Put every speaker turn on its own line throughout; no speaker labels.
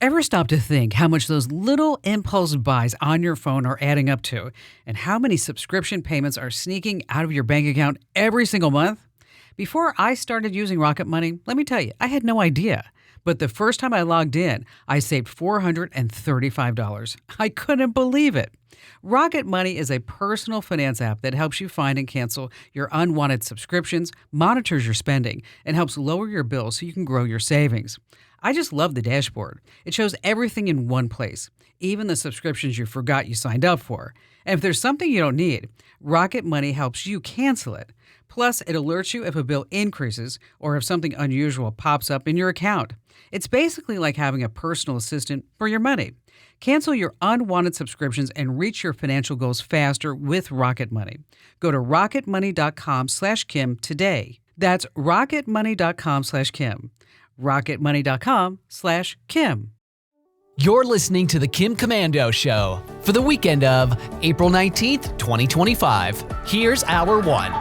Ever stop to think how much those little impulse buys on your phone are adding up to, and how many subscription payments are sneaking out of your bank account every single month? Before I started using Rocket Money, let me tell you, I had no idea. But the first time I logged in, I saved $435. I couldn't believe it. Rocket Money is a personal finance app that helps you find and cancel your unwanted subscriptions, monitors your spending, and helps lower your bills so you can grow your savings. I just love the dashboard. It shows everything in one place, even the subscriptions you forgot you signed up for. And if there's something you don't need, Rocket Money helps you cancel it. Plus, it alerts you if a bill increases or if something unusual pops up in your account. It's basically like having a personal assistant for your money. Cancel your unwanted subscriptions and reach your financial goals faster with Rocket Money. Go to rocketmoney.com/Kim today. That's rocketmoney.com/Kim. rocketmoney.com/Kim.
You're listening to The Kim Komando Show for the weekend of April 19th, 2025. Here's hour one.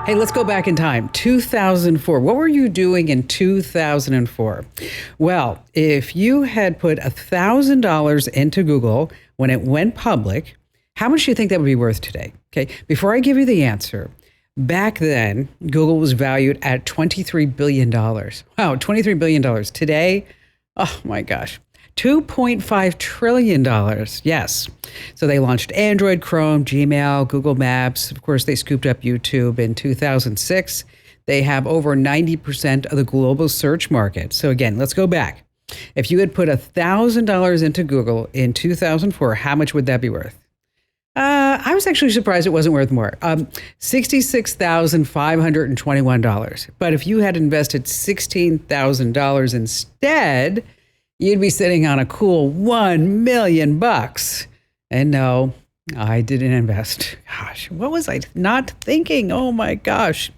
Hey, let's go back in time. 2004. What were you doing in 2004? Well, if you had put $1,000 into Google when it went public, how much do you think that would be worth today? Okay, before I give you the answer, back then, Google was valued at $23 billion. Wow, $23 billion. Today, oh my gosh, $2.5 trillion. Yes. So they launched Android, Chrome, Gmail, Google Maps. Of course, they scooped up YouTube in 2006. They have over 90% of the global search market. So again, let's go back. If you had put $1,000 into Google in 2004, how much would that be worth? I was actually surprised it wasn't worth more. $66,521. But if you had invested $16,000 instead, you'd be sitting on a cool $1 million. And no, I didn't invest. Gosh, what was I not thinking? Oh my gosh.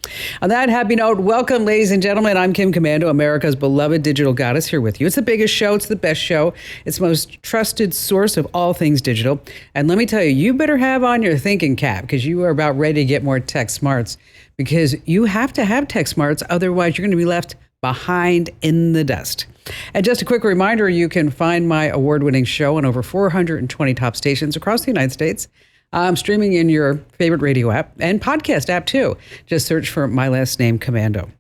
On that happy note, welcome, ladies and gentlemen. I'm Kim Komando, America's beloved digital goddess, here with you. It's the biggest show. It's the best show. It's the most trusted source of all things digital. And let me tell you, you better have on your thinking cap because you are about ready to get more tech smarts, because you have to have tech smarts. Otherwise, you're going to be left behind in the dust. And just a quick reminder, you can find my award-winning show on over 420 top stations across the United States. I'm streaming in your favorite radio app and podcast app too. Just search for my last name, Komando.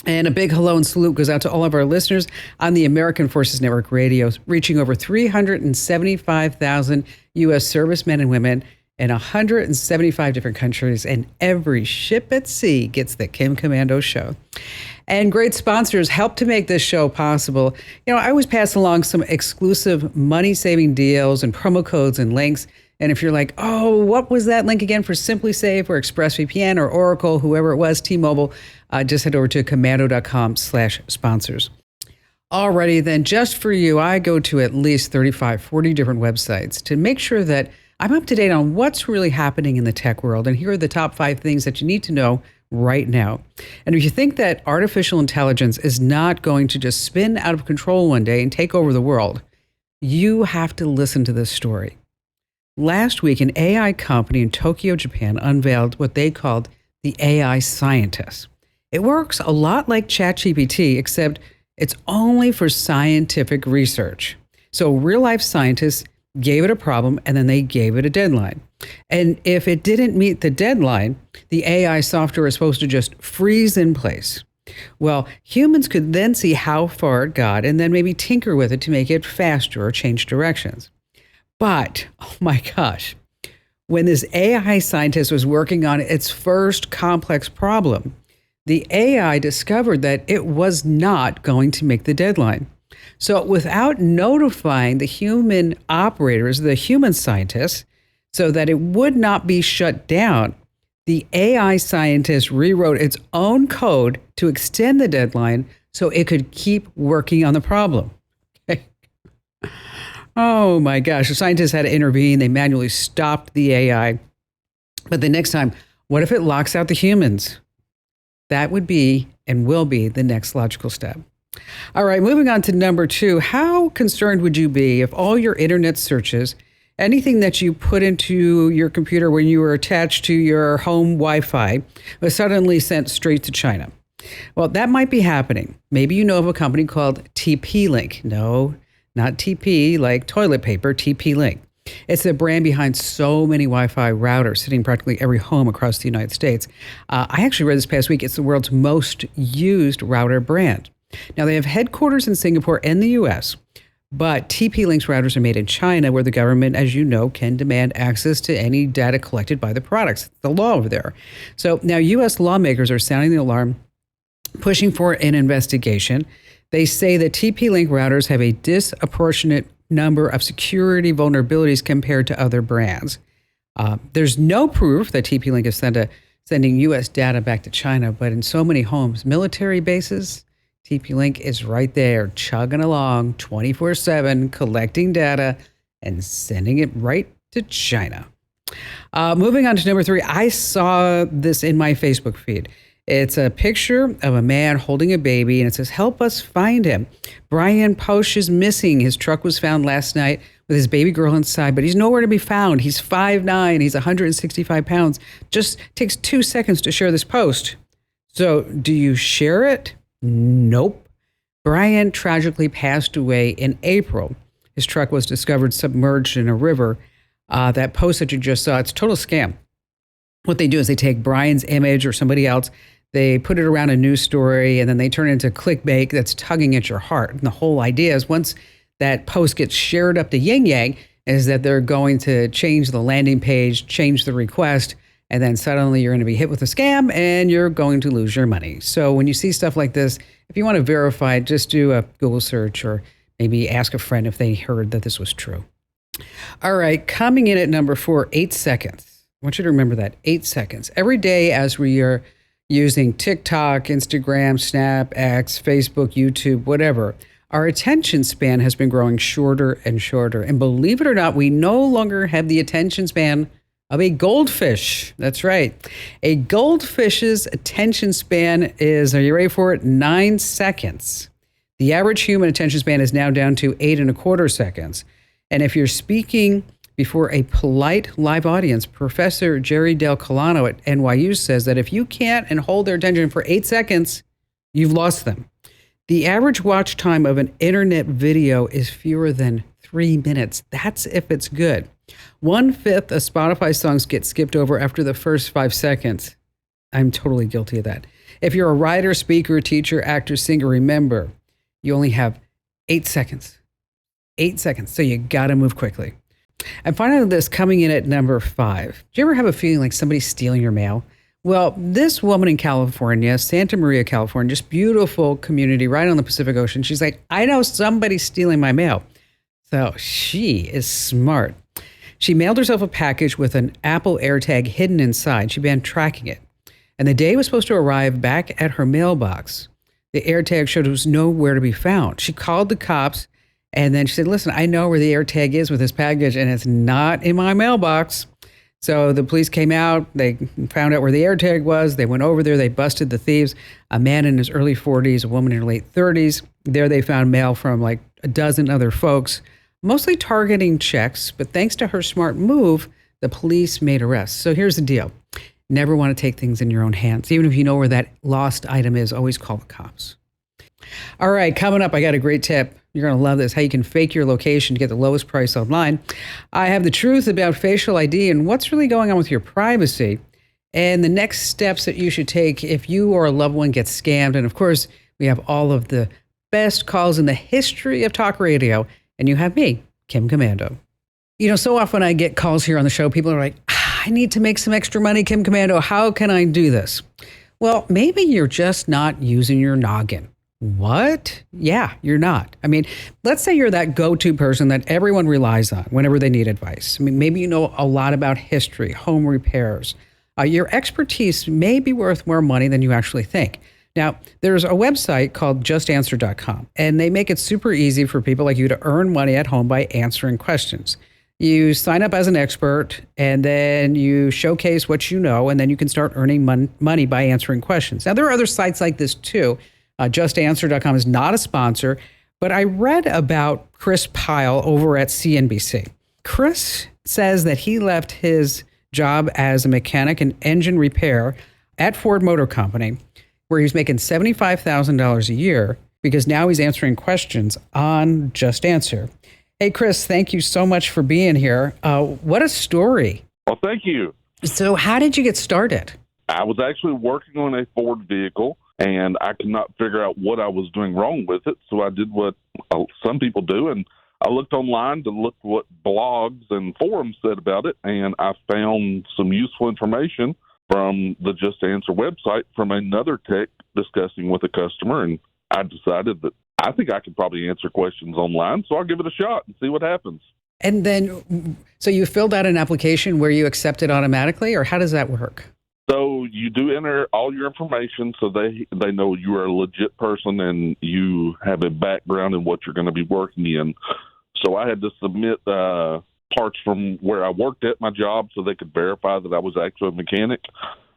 And a big hello and salute goes out to all of our listeners on the American Forces Network Radio, reaching over 375,000 U.S. servicemen and women in 175 different countries, and every ship at sea gets the Kim Komando Show. And great sponsors help to make this show possible. You know, I always pass along some exclusive money-saving deals and promo codes and links. And if you're like, oh, what was that link again for SimpliSafe or ExpressVPN or Oracle, whoever it was, T-Mobile, just head over to komando.com/sponsors. Alrighty, then, just for you, I go to at least 35, 40 different websites to make sure that I'm up to date on what's really happening in the tech world. And here are the top 5 things that you need to know right now. And if you think that artificial intelligence is not going to just spin out of control one day and take over the world, you have to listen to this story. Last week, an AI company in Tokyo, Japan, unveiled what they called the AI scientist. It works a lot like ChatGPT, except it's only for scientific research. So real-life scientists gave it a problem, and then they gave it a deadline. And if it didn't meet the deadline, the AI software is supposed to just freeze in place. Well, humans could then see how far it got and then maybe tinker with it to make it faster or change directions. But, oh my gosh, when this AI scientist was working on its first complex problem, the AI discovered that it was not going to make the deadline. So without notifying the human operators, the human scientists, so that it would not be shut down, the AI scientist rewrote its own code to extend the deadline so it could keep working on the problem. Okay. Oh my gosh, the scientists had to intervene. They manually stopped the AI. But the next time, what if it locks out the humans? That would be and will be the next logical step. All right, moving on to number 2. How concerned would you be if all your internet searches, anything that you put into your computer when you were attached to your home Wi-Fi, was suddenly sent straight to China? Well, that might be happening. Maybe you know of a company called TP-Link. No, not TP like toilet paper, TP-Link. It's the brand behind so many Wi-Fi routers sitting in practically every home across the United States. I actually read this past week, it's the world's most used router brand. Now, they have headquarters in Singapore and the U.S., but TP-Link's routers are made in China, where the government, as you know, can demand access to any data collected by the products. It's the law over there. So now U.S. lawmakers are sounding the alarm, pushing for an investigation. They say that TP-Link routers have a disproportionate number of security vulnerabilities compared to other brands. There's no proof that TP-Link is sending U.S. data back to China, but in so many homes, military bases, TP-Link is right there, chugging along 24/7, collecting data and sending it right to China. Moving on to number 3, I saw this in my Facebook feed. It's a picture of a man holding a baby, and it says, "Help us find him. Brian Posh is missing. His truck was found last night with his baby girl inside, but he's nowhere to be found. He's 5'9". He's 165 pounds. Just takes 2 seconds to share this post." So do you share it? Nope. Brian tragically passed away in April. His truck was discovered submerged in a river. That post that you just saw, it's a total scam. What they do is they take Brian's image or somebody else, they put it around a news story, and then they turn it into clickbait that's tugging at your heart. And the whole idea is once that post gets shared up to Yin Yang, is that they're going to change the landing page, change the request, and then suddenly you're going to be hit with a scam and you're going to lose your money. So when you see stuff like this, if you want to verify it, just do a Google search or maybe ask a friend if they heard that this was true. All right, coming in at number 4, 8 seconds. I want you to remember that, 8 seconds. Every day as we are using TikTok, Instagram, Snap, X, Facebook, YouTube, whatever, our attention span has been growing shorter and shorter. And believe it or not, we no longer have the attention span of a goldfish. That's right. A goldfish's attention span is, are you ready for it? 9 seconds. The average human attention span is now down to 8.25 seconds. And if you're speaking before a polite live audience, Professor Jerry Del Colano at NYU says that if you can't and hold their attention for 8 seconds, you've lost them. The average watch time of an internet video is fewer than 3 minutes. That's if it's good. 1/5 of Spotify songs get skipped over after the first 5 seconds. I'm totally guilty of that. If you're a writer, speaker, teacher, actor, singer, remember, you only have 8 seconds. 8 seconds. So you got to move quickly. And finally, this coming in at number 5. Do you ever have a feeling like somebody's stealing your mail? Well, this woman in California, Santa Maria, California, just beautiful community right on the Pacific Ocean. She's like, I know somebody's stealing my mail. So she is smart. She mailed herself a package with an Apple AirTag hidden inside. She began tracking it. And the day it was supposed to arrive back at her mailbox, the AirTag showed it was nowhere to be found. She called the cops, and then she said, listen, I know where the AirTag is with this package, and it's not in my mailbox. So the police came out. They found out where the AirTag was. They went over there. They busted the thieves, a man in his early 40s, a woman in her late 30s. There they found mail from like a dozen other folks, mostly targeting checks, but thanks to her smart move, the police made arrests. So here's the deal. Never want to take things in your own hands. Even if you know where that lost item is, always call the cops. All right, coming up, I got a great tip. You're going to love this, how you can fake your location to get the lowest price online. I have the truth about facial ID and what's really going on with your privacy and the next steps that you should take if you or a loved one gets scammed. And of course, we have all of the best calls in the history of talk radio. And you have me, Kim Komando. You know, so often I get calls here on the show. People are like, I need to make some extra money, Kim Komando. How can I do this? Well, maybe you're just not using your noggin. What? Yeah, you're not. I mean, let's say you're that go-to person that everyone relies on whenever they need advice. I mean, maybe you know a lot about history, home repairs. Your expertise may be worth more money than you actually think. Now, there's a website called justanswer.com, and they make it super easy for people like you to earn money at home by answering questions. You sign up as an expert, and then you showcase what you know, and then you can start earning money by answering questions. Now, there are other sites like this too. Justanswer.com is not a sponsor, but I read about Chris Pyle over at CNBC. Chris says that he left his job as a mechanic and engine repair at Ford Motor Company, where he was making $75,000 a year, because now he's answering questions on Just Answer. Hey, Chris, thank you so much for being here. What a story.
Well, thank you.
So how did you get started?
I was actually working on a Ford vehicle, and I could not figure out what I was doing wrong with it. So I did what some people do, and I looked online to look what blogs and forums said about it, and I found some useful information from the Just Answer website from another tech discussing with a customer, and I decided that I think I could probably answer questions online, so I'll give it a shot and see what happens.
And then, so you filled out an application where you accept it automatically, or how does that work?
So you do enter all your information so they know you are a legit person and you have a background in what you're going to be working in. So I had to submit parts from where I worked at my job so they could verify that I was actually a mechanic.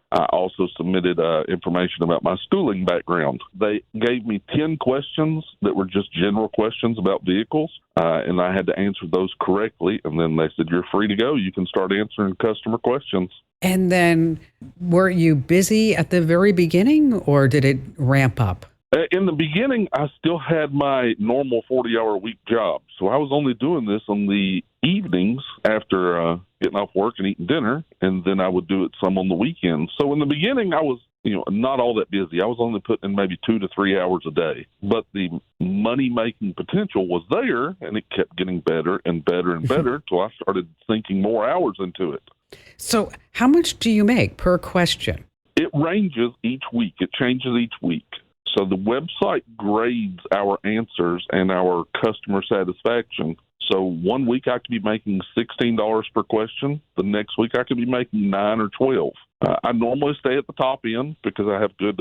I also submitted information about my schooling background. They gave me 10 questions that were just general questions about vehicles, and I had to answer those correctly. And then they said, you're free to go. You can start answering customer questions.
And then were you busy at the very beginning, or did it ramp up?
In the beginning, I still had my normal 40-hour-a-week job. So I was only doing this on the evenings after getting off work and eating dinner, and then I would do it some on the weekends. So in the beginning, I was not all that busy. I was only putting in maybe 2 to 3 hours a day. But the money-making potential was there, and it kept getting better and better and better until I started sinking more hours into it.
So how much do you make per question?
It ranges each week. It changes each week. So the website grades our answers and our customer satisfaction. So one week I could be making $16 per question. The next week I could be making $9 or $12. I normally stay at the top end because I have good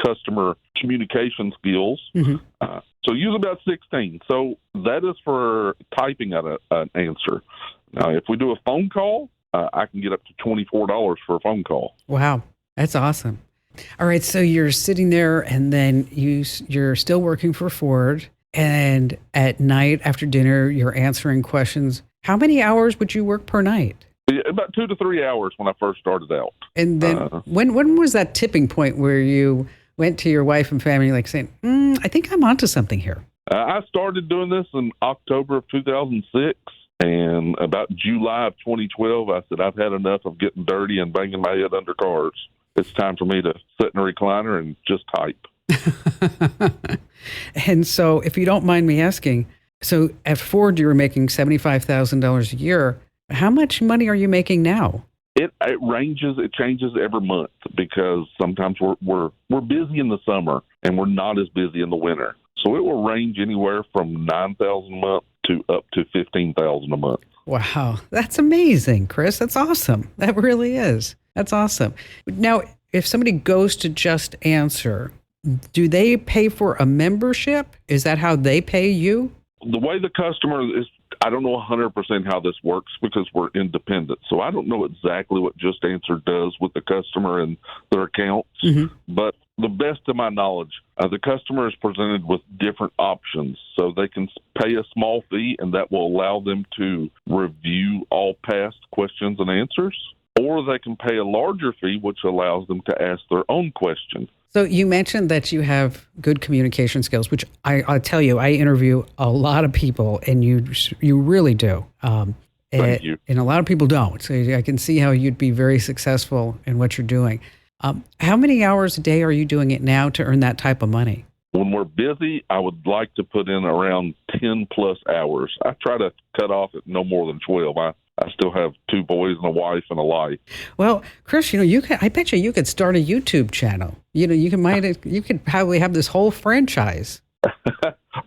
customer communication skills. Mm-hmm. So use about 16. So that is for typing out an answer. Now, if we do a phone call, I can get up to $24 for a phone call.
Wow, that's awesome. All right, so you're sitting there, and then you're still working for Ford, and at night after dinner, you're answering questions. How many hours would you work per night?
About 2 to 3 hours when I first started out.
And then when was that tipping point where you went to your wife and family like saying, I think I'm onto something here?
I started doing this in October of 2006. And about July of 2012, I said, I've had enough of getting dirty and banging my head under cars. It's time for me to sit in a recliner and just type.
And so if you don't mind me asking, so at Ford, you were making $75,000 a year. How much money are you making now?
It ranges. It changes every month because sometimes we're busy in the summer and we're not as busy in the winter. So it will range anywhere from $9,000 a month to up to $15,000 a month.
Wow, that's amazing, Chris. That's awesome. That really is. That's awesome. Now, if somebody goes to Just Answer, do they pay for a membership? Is that how they pay you?
The way the customer is, I don't know 100% how this works because we're independent. So I don't know exactly what Just Answer does with the customer and their accounts. Mm-hmm. But the best of my knowledge, the customer is presented with different options. So they can pay a small fee, and that will allow them to review all past questions and answers. Or they can pay a larger fee, which allows them to ask their own question.
So you mentioned that you have good communication skills, which I'll tell you, I interview a lot of people, and you really do.
Thank you.
And a lot of people don't. So I can see how you'd be very successful in what you're doing. How many hours a day are you doing it now to earn that type of money?
When we're busy, I would like to put in around 10 plus hours. I try to cut off at no more than 12. I still have 2 boys and a wife and a life.
Well, Chris, I bet you could start a YouTube channel. You could probably have this whole franchise.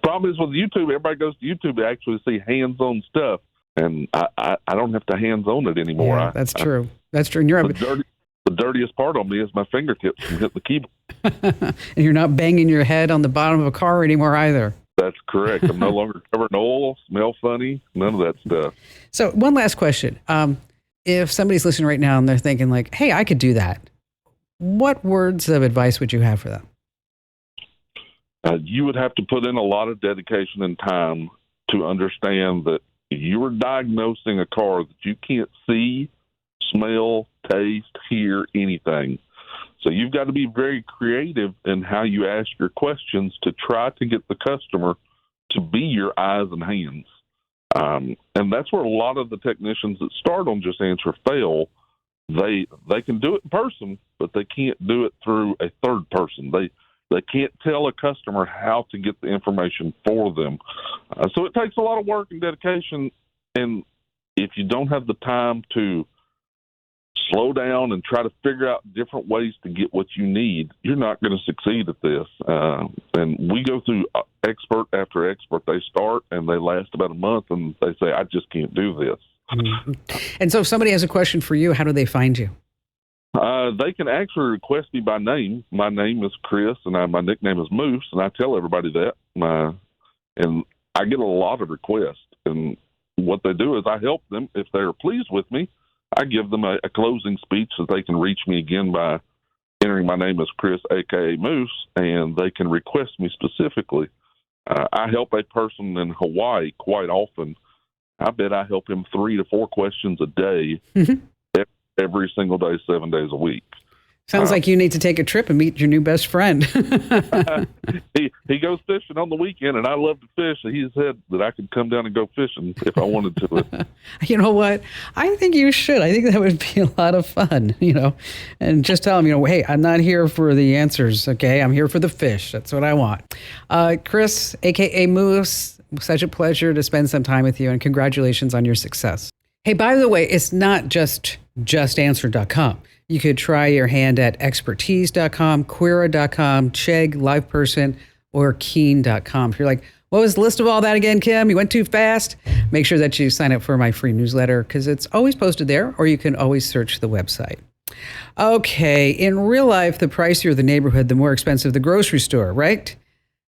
Problem is with YouTube, everybody goes to YouTube to actually see hands-on stuff, and I don't have to hands-on it anymore.
Yeah, that's true. That's true. And
the dirtiest part on me is my fingertips from hitting the keyboard.
And you're not banging your head on the bottom of a car anymore either.
That's correct. I'm no longer covered in oil, smell funny, none of that stuff.
So one last question. If somebody's listening right now and they're thinking like, hey, I could do that, what words of advice would you have for them?
You would have to put in a lot of dedication and time to understand that you are diagnosing a car that you can't see, smell, taste, hear, anything. So you've got to be very creative in how you ask your questions to try to get the customer to be your eyes and hands. And that's where a lot of the technicians that start on Just Answer fail. They can do it in person, but they can't do it through a third person. They can't tell a customer how to get the information for them. So it takes a lot of work and dedication. And if you don't have the time to slow down and try to figure out different ways to get what you need, you're not going to succeed at this. And we go through expert after expert. They start and they last about a month and they say, I just can't do this.
Mm-hmm. And so if somebody has a question for you, how do they find you?
They can actually request me by name. My name is Chris, and my nickname is Moose, and I tell everybody that. And I get a lot of requests. And what they do is I help them. If they're pleased with me, I give them a closing speech so they can reach me again by entering my name as Chris, a.k.a. Moose, and they can request me specifically. I help a person in Hawaii quite often. I bet I help him 3 to 4 questions a day. Mm-hmm. Every single day, 7 days a week.
Sounds like you need to take a trip and meet your new best friend.
He goes fishing on the weekend, and I love to fish. So he said that I could come down and go fishing if I wanted to.
You know what? I think you should. I think that would be a lot of fun, and just tell him, hey, I'm not here for the answers, okay? I'm here for the fish. That's what I want. Chris, a.k.a. Moose, such a pleasure to spend some time with you, and congratulations on your success. Hey, by the way, it's not just justanswer.com. You could try your hand at expertise.com, quera.com, Chegg, LivePerson, or keen.com. If you're like, what was the list of all that again, Kim? You went too fast? Make sure that you sign up for my free newsletter because it's always posted there, or you can always search the website. Okay, in real life, the pricier the neighborhood, the more expensive the grocery store, right?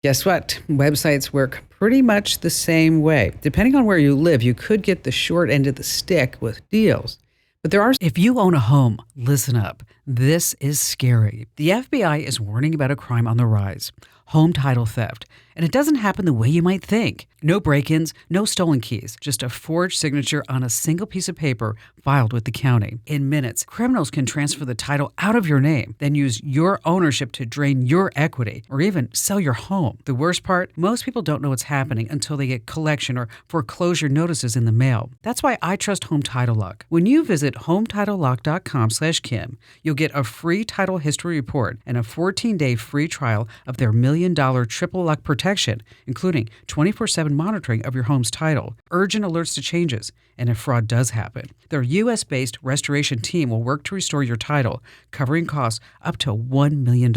Guess what? Websites work pretty much the same way. Depending on where you live, you could get the short end of the stick with deals. But if you own a home, listen up. This is scary. The FBI is warning about a crime on the rise, home title theft. And it doesn't happen the way you might think. No break-ins, no stolen keys, just a forged signature on a single piece of paper filed with the county. In minutes, criminals can transfer the title out of your name, then use your ownership to drain your equity or even sell your home. The worst part, most people don't know what's happening until they get collection or foreclosure notices in the mail. That's why I trust Home Title Lock. When you visit HometitleLock.com/Kim, you'll get a free title history report and a 14-day free trial of their $1 million triple lock protection, including 24/7 monitoring of your home's title, urgent alerts to changes, and if fraud does happen. Their U.S.-based restoration team will work to restore your title, covering costs up to $1 million.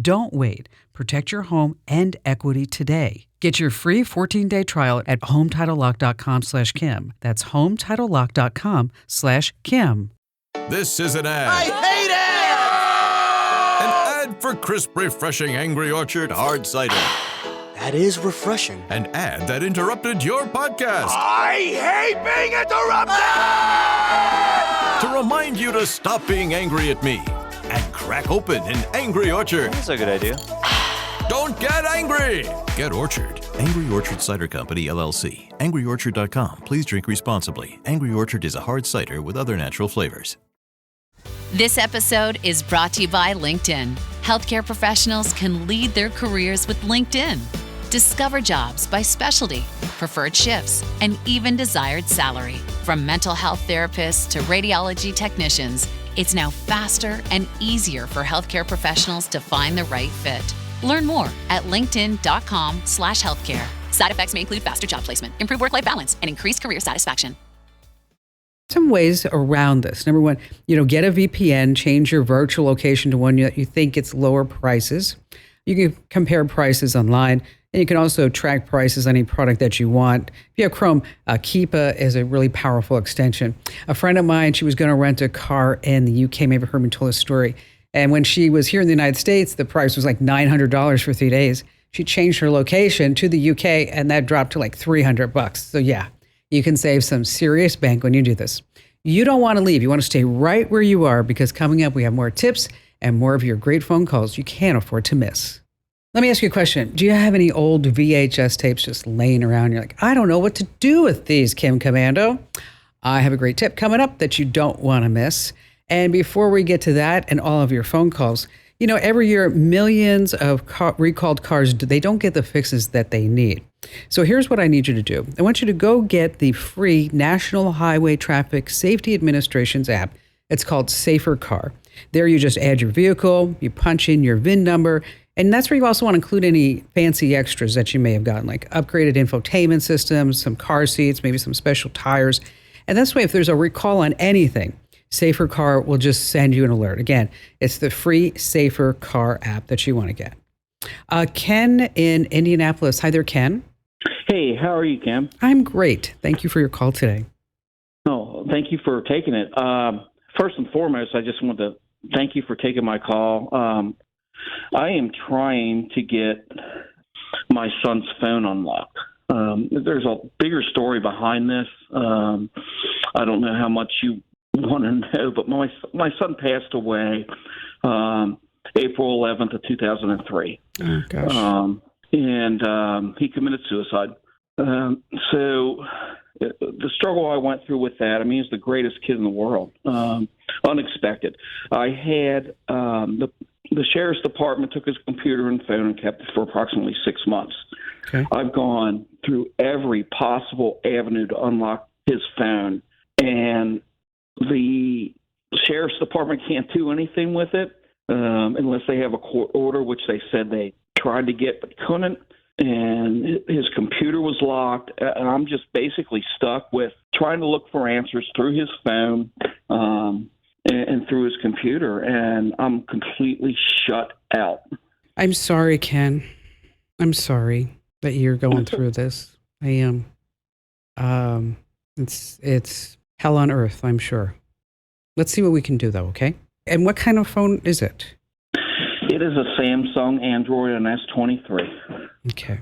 Don't wait. Protect your home and equity today. Get your free 14-day trial at HometitleLock.com/Kim. That's HometitleLock.com/Kim.
This is an ad.
I hate ads!
An ad for crisp, refreshing Angry Orchard hard cider.
That is refreshing.
An ad that interrupted your podcast.
I hate being interrupted!
To remind you to stop being angry at me and crack open an Angry Orchard.
That's a good idea.
Don't get angry. Get Orchard. Angry Orchard Cider Company, LLC. AngryOrchard.com. Please drink responsibly. Angry Orchard is a hard cider with other natural flavors.
This episode is brought to you by LinkedIn. Healthcare professionals can lead their careers with LinkedIn. Discover jobs by specialty, preferred shifts, and even desired salary. From mental health therapists to radiology technicians, it's now faster and easier for healthcare professionals to find the right fit. Learn more at linkedin.com/healthcare. Side effects may include faster job placement, improved work-life balance, and increased career satisfaction.
Some ways around this. Number one, get a VPN, change your virtual location to one that you think gets lower prices. You can compare prices online, and you can also track prices on any product that you want. If you have Chrome, Keepa is a really powerful extension. A friend of mine, she was going to rent a car in the UK, maybe heard me tell a story. And when she was here in the United States, the price was like $900 for 3 days. She changed her location to the UK, and that dropped to like $300. So yeah, you can save some serious bank when you do this. You don't want to leave. You want to stay right where you are because coming up, we have more tips and more of your great phone calls you can't afford to miss. Let me ask you a question. Do you have any old VHS tapes just laying around? You're like, I don't know what to do with these, Kim Commando. I have a great tip coming up that you don't want to miss. And before we get to that and all of your phone calls, every year, millions of recalled cars, they don't get the fixes that they need. So here's what I need you to do. I want you to go get the free National Highway Traffic Safety Administration's app. It's called Safer Car. There you just add your vehicle, you punch in your VIN number, and that's where you also want to include any fancy extras that you may have gotten, like upgraded infotainment systems, some car seats, maybe some special tires. And this way, if there's a recall on anything, Safer Car will just send you an alert. Again, it's the free Safer Car app that you want to get. Ken in Indianapolis. Hi there, Ken.
Hey, how are you, Kim?
I'm great. Thank you for your call today.
Oh, thank you for taking it. First and foremost, I just want to thank you for taking my call. I am trying to get my son's phone unlocked. There's a bigger story behind this. I don't know how much you want to know, but my son passed away April 11th of 2003.
Oh, gosh.
And he committed suicide. So the struggle I went through with that, I mean, he's the greatest kid in the world. Unexpected. I had the sheriff's department took his computer and phone and kept it for approximately 6 months.
Okay.
I've gone through every possible avenue to unlock his phone, and the sheriff's department can't do anything with it unless they have a court order, which they said they tried to get but couldn't. And his computer was locked. And I'm just basically stuck with trying to look for answers through his phone and through his computer, and I'm completely shut out.
I'm sorry, Ken. I'm sorry that you're going through this. I am. It's hell on earth, I'm sure. Let's see what we can do, though, okay? And what kind of phone is it?
It is a Samsung Android and S23.
Okay.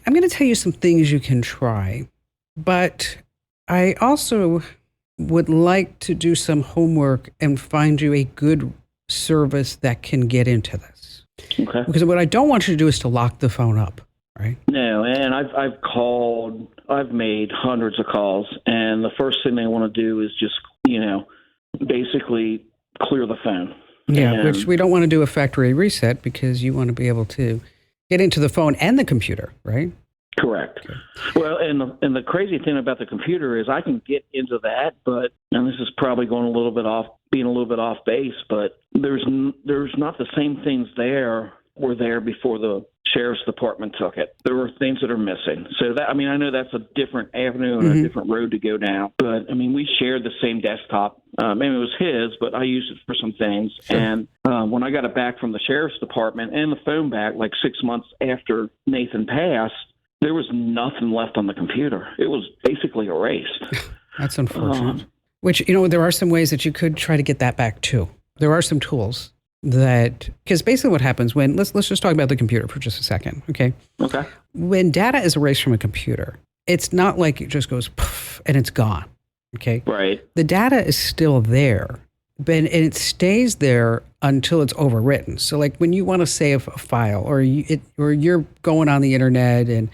I'm going to tell you some things you can try, but I also would like to do some homework and find you a good service that can get into this.
Okay.
Because what I don't want you to do is to lock the phone up, right?
No, and I've called, I've made hundreds of calls, and the first thing they want to do is just, basically clear the phone.
Yeah, which we don't want to do a factory reset because you want to be able to get into the phone and the computer, right?
Correct. Okay. Well, and the crazy thing about the computer is I can get into that, but, and this is probably being a little bit off base, but there's not the same things were there before the sheriff's department took it. There were things that are missing. So that, I mean, I know that's a different avenue and a different road to go down, but I mean, we shared the same desktop. Maybe it was his, but I used it for some things. Sure. And when I got it back from the sheriff's department and the phone back, like 6 months after Nathan passed, there was nothing left on the computer. It was basically erased.
That's unfortunate. Which, there are some ways that you could try to get that back too. There are some tools because basically what happens when, let's just talk about the computer for just a second, okay?
Okay.
When data is erased from a computer, it's not like it just goes poof and it's gone, okay?
Right.
The data is still there, and it stays there until it's overwritten. So like when you want to save a file or you're going on the internet and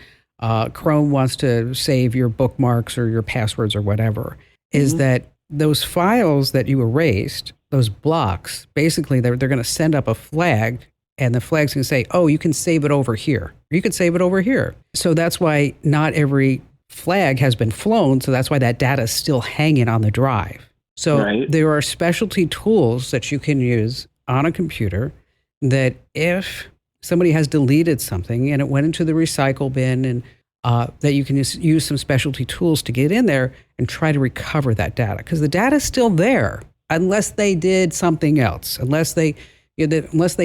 Chrome wants to save your bookmarks or your passwords or whatever, is that those files that you erased, those blocks, basically they're going to send up a flag, and the flag's going to say, oh, you can save it over here. Or you can save it over here. So that's why not every flag has been flown. So that's why that data is still hanging on the drive. So there are specialty tools that you can use on a computer that if somebody has deleted something and it went into the recycle bin, and that you can just use some specialty tools to get in there and try to recover that data. Because the data is still there unless they did something else, unless they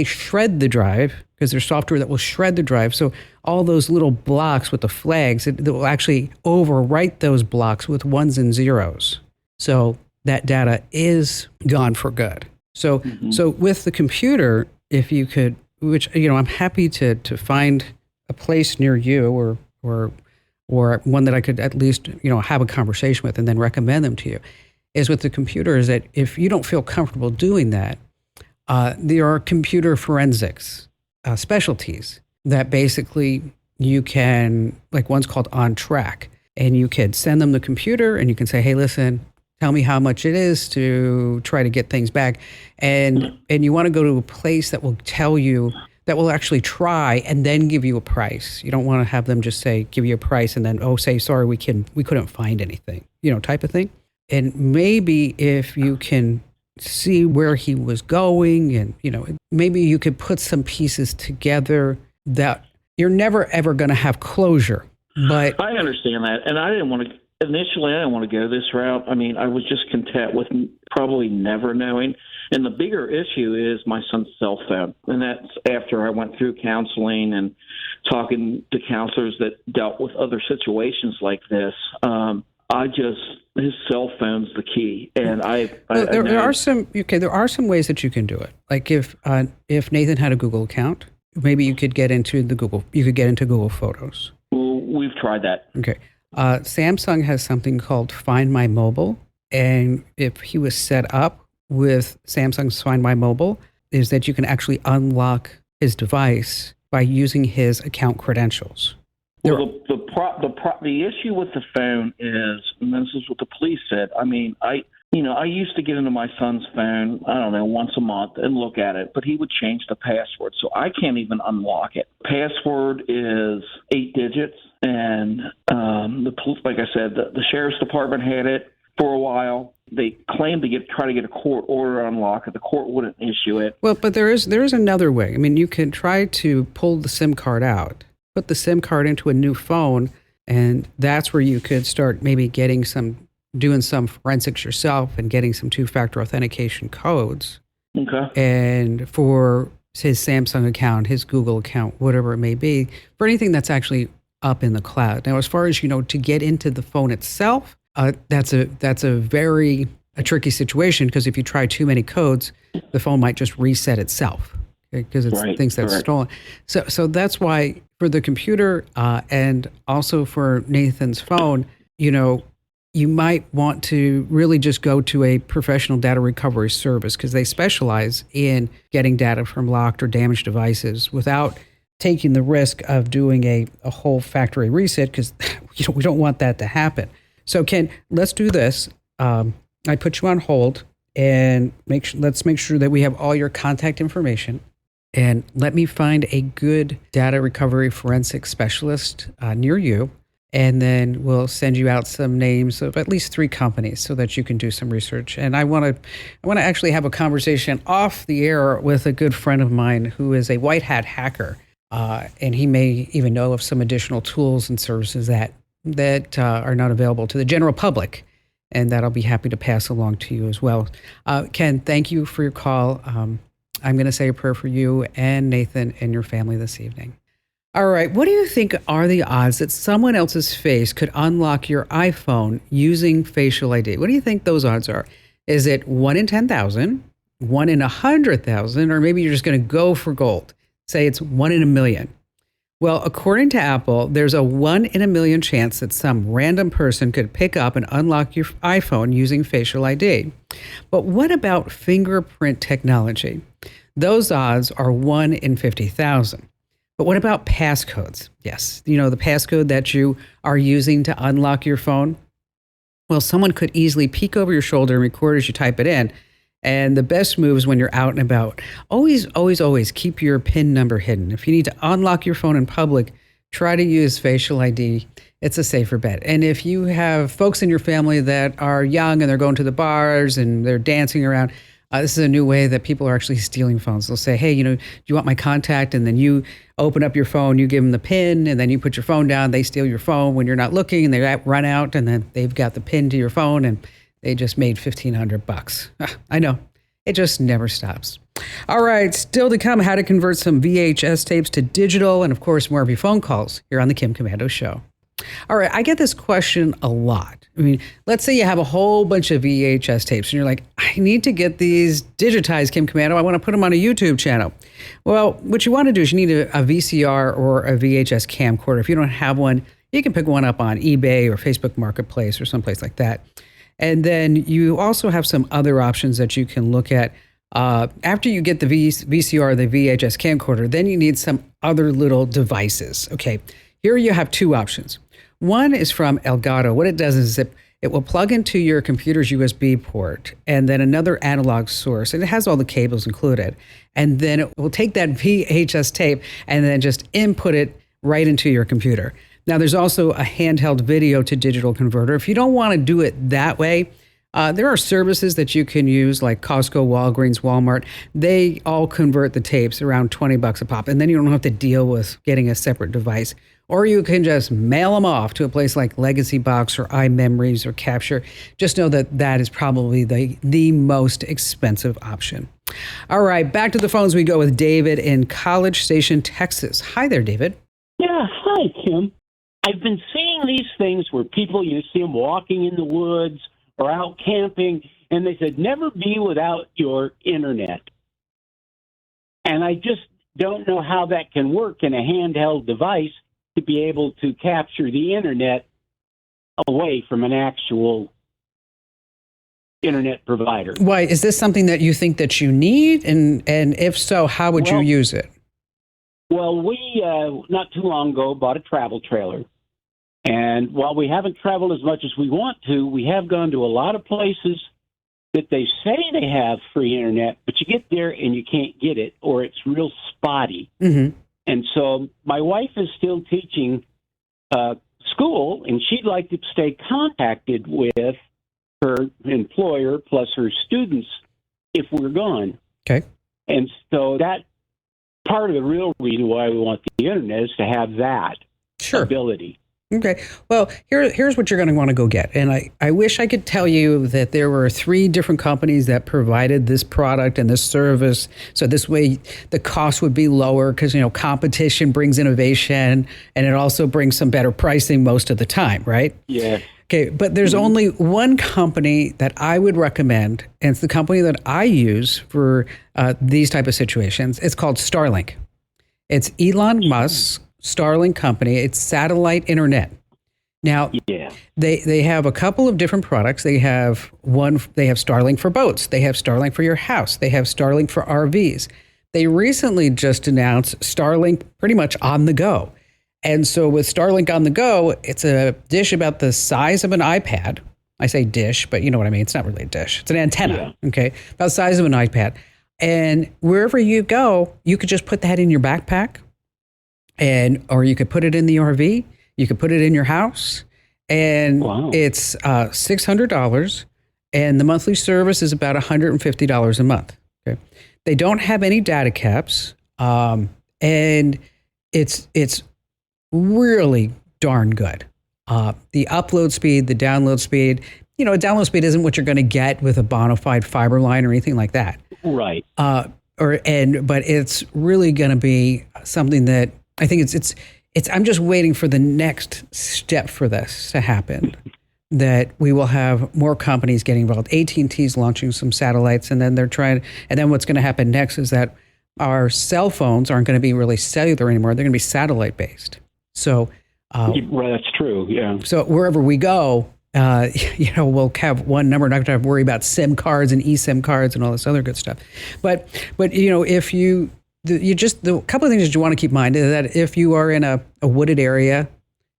shred the drive, because there's software that will shred the drive. So all those little blocks with the flags, it will actually overwrite those blocks with ones and zeros. So that data is gone for good. So so with the computer, if you could, which, I'm happy to find a place near you or one that I could at least, have a conversation with and then recommend them to you, is with the computer is that if you don't feel comfortable doing that, there are computer forensics specialties that basically you can, like one's called On Track, and you can send them the computer and you can say, hey, listen, tell me how much it is to try to get things back. And you want to go to a place that will tell you, that will actually try and then give you a price. You don't want to have them just say, give you a price and then, say, sorry, we couldn't find anything, type of thing. And maybe if you can see where he was going and, maybe you could put some pieces together that you're never, ever going to have closure. But
I understand that. And I didn't want to go this route. I mean, I was just content with probably never knowing. And the bigger issue is my son's cell phone. And that's after I went through counseling and talking to counselors that dealt with other situations like this. His cell phone's the key. And there are some ways that you can do it. Like if Nathan had a Google account, maybe you could get into Google Photos. Well, we've tried that.
Okay. Samsung has something called Find My Mobile. And if he was set up with Samsung's Find My Mobile, is that you can actually unlock his device by using his account credentials.
Well, the issue with the phone is, and this is what the police said. I mean, I used to get into my son's phone, I don't know, once a month and look at it, but he would change the password, so I can't even unlock it. Password is 8 digits, and the police, like I said, the sheriff's department had it for a while. They claimed to try to get a court order to unlock it. The court wouldn't issue it.
Well, but there is another way. I mean, you can try to pull the SIM card out, put the SIM card into a new phone, and that's where you could start maybe doing some forensics yourself and getting some 2-factor authentication codes.
Okay.
And for his Samsung account, his Google account, whatever it may be, for anything that's actually up in the cloud. Now, as far as, to get into the phone itself, that's a very tricky situation, because if you try too many codes, the phone might just reset itself, because it thinks that's stolen. So that's why for the computer and also for Nathan's phone, you might want to really just go to a professional data recovery service, because they specialize in getting data from locked or damaged devices without taking the risk of doing a whole factory reset, because we don't want that to happen. So Ken, let's do this. I put you on hold, and let's make sure that we have all your contact information. And let me find a good data recovery forensic specialist near you. And then we'll send you out some names of at least 3 companies so that you can do some research. And I want to actually have a conversation off the air with a good friend of mine who is a white hat hacker. And he may even know of some additional tools and services that are not available to the general public, and that I'll be happy to pass along to you as well. Ken, thank you for your call. I'm going to say a prayer for you and Nathan and your family this evening. All right. What do you think are the odds that someone else's face could unlock your iPhone using facial ID? What do you think those odds are? Is it 1 in 10,000, 1 in 100,000, or maybe you're just going to go for gold? Say it's 1 in a million. Well, according to Apple, there's a 1 in a million chance that some random person could pick up and unlock your iPhone using facial ID. But what about fingerprint technology? Those odds are 1 in 50,000. But what about passcodes? Yes, the passcode that you are using to unlock your phone? Well, someone could easily peek over your shoulder and record as you type it in. And the best move is when you're out and about. Always, always, always keep your PIN number hidden. If you need to unlock your phone in public, try to use facial ID. It's a safer bet. And if you have folks in your family that are young and they're going to the bars and they're dancing around, this is a new way that people are actually stealing phones. They'll say, hey, do you want my contact? And then you open up your phone, you give them the PIN, and then you put your phone down. They steal your phone when you're not looking, and they run out, and then they've got the PIN to your phone, and they just made $1,500. I know. It just never stops. All right. Still to come, how to convert some VHS tapes to digital, and of course, more of your phone calls here on the Kim Komando Show. All right. I get this question a lot. I mean, let's say you have a whole bunch of VHS tapes and you're like, I need to get these digitized, Kim Komando. I want to put them on a YouTube channel. Well, what you want to do is you need a VCR or a VHS camcorder. If you don't have one, you can pick one up on eBay or Facebook Marketplace or someplace like that. And then you also have some other options that you can look at. After you get the VCR or the VHS camcorder, then you need some other little devices. Okay, here you have 2 options. One is from Elgato. What it does is it It will plug into your computer's USB port and then another analog source, and it has all the cables included. And then it will take that VHS tape and then just input it right into your computer. Now, there's also a handheld video to digital converter. If you don't want to do it that way, there are services that you can use like Costco, Walgreens, Walmart. They all convert the tapes around $20 a pop, and then you don't have to deal with getting a separate device. Or you can just mail them off to a place like Legacy Box or iMemories or Capture. Just know that that is probably the most expensive option. All right, back to the phones we go with David in College Station, Texas. Hi there, David.
Yeah, hi, Kim. I've been seeing these things where people, you see them walking in the woods or out camping, and they said, never be without your internet. And I just don't know how that can work in a handheld device to be able to capture the internet away from an actual internet provider.
Why, is this something that you think that you need? And if so, how would you use it?
Well, we, not too long ago, bought a travel trailer. And while we haven't traveled as much as we want to, we have gone to a lot of places that they say they have free internet, but you get there and you can't get it, or it's real spotty.
Mm-hmm.
And so my wife is still teaching school, and she'd like to stay contacted with her employer plus her students if we're gone.
Okay.
And so that part of the real reason why we want the internet is to have that ability.
Okay. Well, here's what you're going to want to go get. And I wish I could tell you that there were 3 different companies that provided this product and this service. So this way the cost would be lower because, competition brings innovation, and it also brings some better pricing most of the time, right?
Yeah.
Okay. But there's only one company that I would recommend, and it's the company that I use for these type of situations. It's called Starlink. It's Elon Musk's Starlink company. It's satellite internet. Now, they have a couple of different products. They have Starlink for boats. They have Starlink for your house. They have Starlink for RVs. They recently just announced Starlink pretty much on the go. And so with Starlink on the go, it's a dish about the size of an iPad. I say dish, but you know what I mean. It's not really a dish. It's an antenna, okay? About the size of an iPad. And wherever you go, you could just put that in your backpack, or you could put it in the RV. You could put it in your house. And it's $600. And the monthly service is about $150 a month. Okay. They don't have any data caps. And it's really darn good. The upload speed, the download speed, a download speed isn't what you're going to get with a bona fide fiber line or anything like that.
Right.
But it's really going to be something that I think it's I'm just waiting for the next step for this to happen, that we will have more companies getting involved. AT&T's launching some satellites, and then and then what's going to happen next is that our cell phones aren't going to be really cellular anymore. They're going to be satellite based. So,
that's true. Yeah.
So wherever we go, we'll have one number, not going to have to worry about SIM cards and eSIM cards and all this other good stuff. But if the couple of things that you want to keep in mind is that if you are in a wooded area,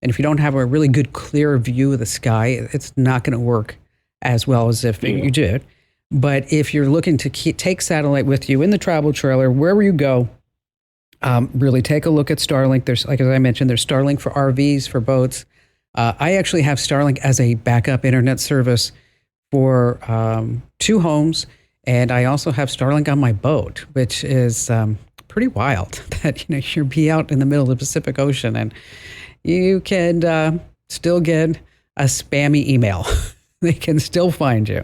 and if you don't have a really good clear view of the sky, it's not going to work as well as if you did. But if you're looking to take satellite with you in the travel trailer, wherever you go, really take a look at Starlink. There's, like as I mentioned, there's Starlink for RVs, for boats. I actually have Starlink as a backup internet service for 2 homes, and I also have Starlink on my boat, which is pretty wild that you'll be out in the middle of the Pacific Ocean and you can still get a spammy email. They can still find you.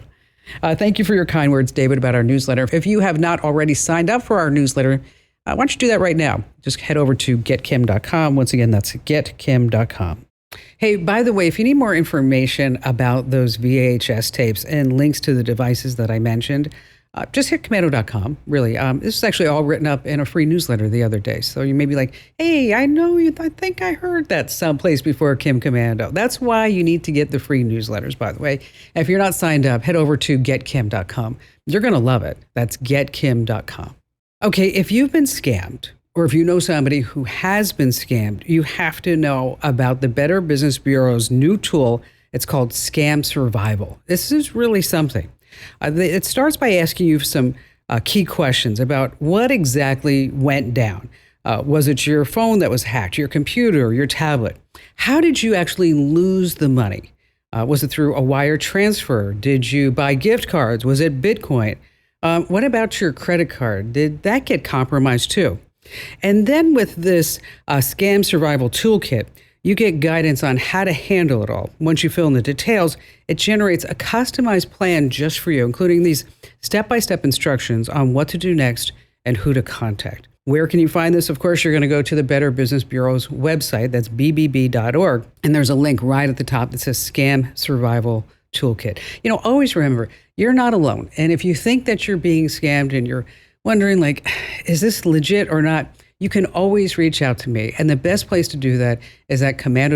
Thank you for your kind words, David, about our newsletter. If you have not already signed up for our newsletter, why don't you do that right now? Just head over to getkim.com. Once again, that's getkim.com. Hey, by the way, if you need more information about those VHS tapes and links to the devices that I mentioned, just hit commando.com, really. This is actually all written up in a free newsletter the other day. So you may be like, hey, I think I heard that someplace before, Kim Commando. That's why you need to get the free newsletters, by the way. If you're not signed up, head over to getkim.com. You're going to love it. That's getkim.com. Okay, if you've been scammed, or if you know somebody who has been scammed, you have to know about the Better Business Bureau's new tool. It's called Scam Survival. This is really something. It starts by asking you some key questions about what exactly went down. Was it your phone that was hacked, your computer, your tablet? How did you actually lose the money? Was it through a wire transfer? Did you buy gift cards? Was it Bitcoin? What about your credit card? Did that get compromised too? And then with this Scam Survival Toolkit, you get guidance on how to handle it all. Once you fill in the details, it generates a customized plan just for you, including these step-by-step instructions on what to do next and who to contact. Where can you find this? Of course, you're going to go to the Better Business Bureau's website. That's bbb.org. And there's a link right at the top that says Scam Survival Toolkit. Always remember, you're not alone. And if you think that you're being scammed and you're wondering, like, is this legit or not? You can always reach out to me. And the best place to do that is at commando